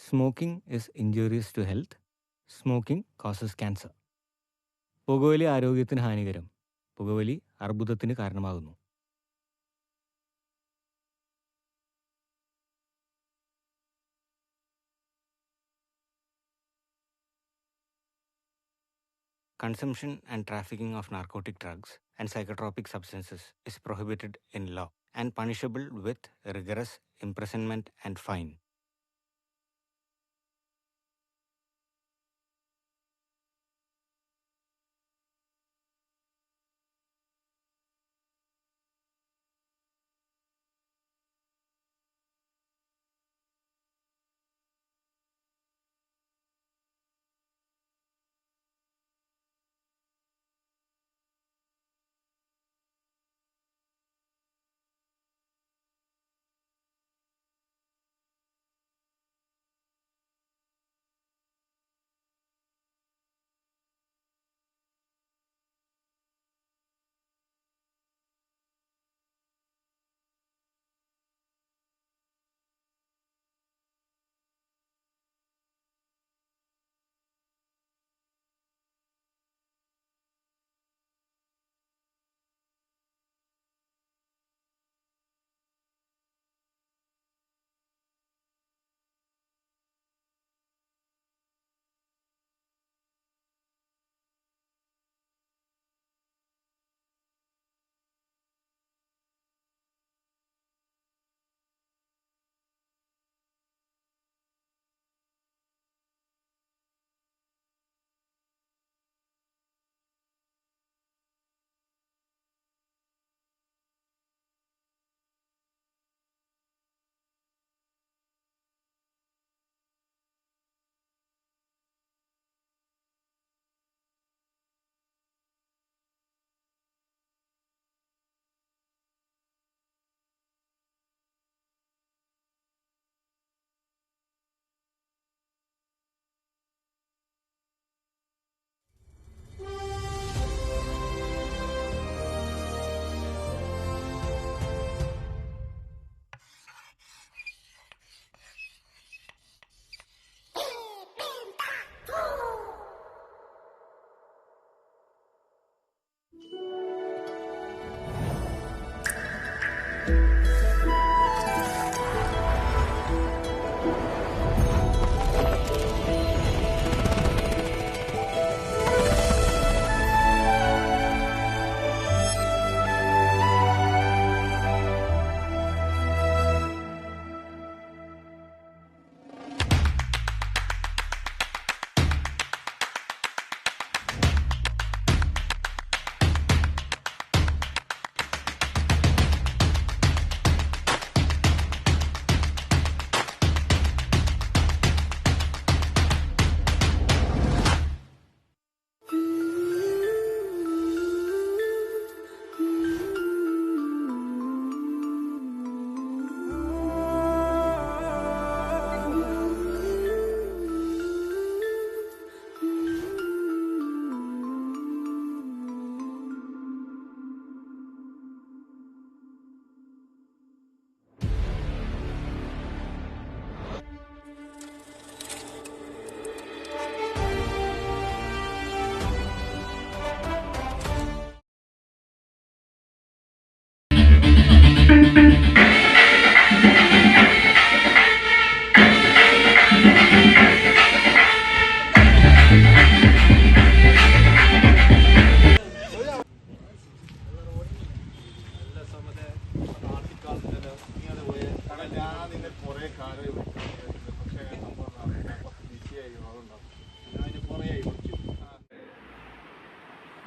Smoking is injurious to health. Smoking causes cancer. പുകവലി ആരോഗ്യത്തിന് ഹാനികരം. പുകവലി അർബുദത്തിന് കാരണമാകുന്നു. Consumption and trafficking of narcotic drugs and psychotropic substances is prohibited in law and punishable with rigorous imprisonment and fine.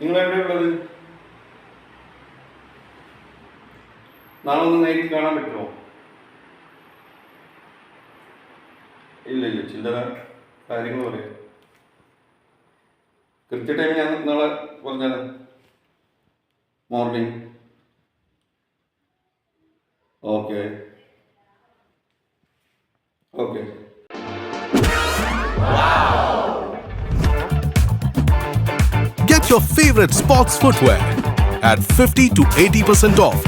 നിങ്ങൾ എവിടെയുള്ളത്? നാളെ ഒന്ന് നേരിട്ട് കാണാൻ പറ്റുമോ? ഇല്ല ചില്ലറ കാര്യങ്ങൾ പറയാം. കൃത്യ ടൈം ഞാൻ നാളെ പറഞ്ഞാൽ morning. Okay. Get your favorite sports footwear at 50 to 80% off.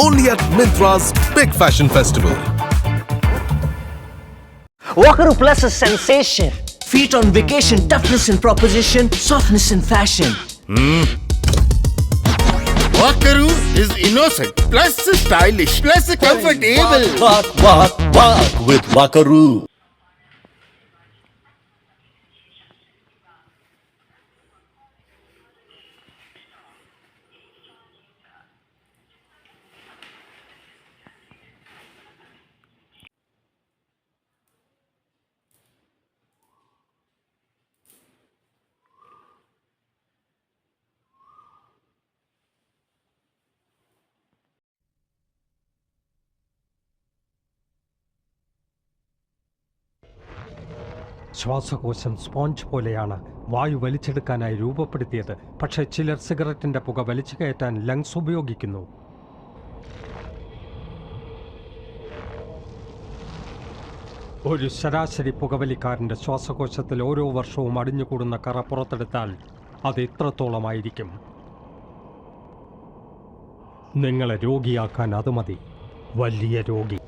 Only at Myntra's Big Fashion Festival. Walkaroo Plus is sensation. Feet on vacation, toughness in proposition, softness in fashion. Walkaroo is innocent, plus stylish, plus comfortable. Walk with Walkaroo. ശ്വാസകോശം sponge പോലെയാണ് വായു വലിച്ചെടുക്കാനായി രൂപപ്പെടുത്തിയത്. പക്ഷേ ചിലർ സിഗരറ്റിന്റെ പുക വലിച്ചു കയറ്റാൻ lungs ഉപയോഗിക്കുന്നു. ഒരു ശരാശരി പുകവലിക്കാരൻ്റെ ശ്വാസകോശത്തിൽ ഓരോ വർഷവും അടിഞ്ഞുകൂടുന്ന കറ പുറത്തെടുത്താൽ അത് എത്രത്തോളമായിരിക്കും? നിങ്ങളെ രോഗിയാക്കാൻ അത് മതി. വലിയ രോഗി.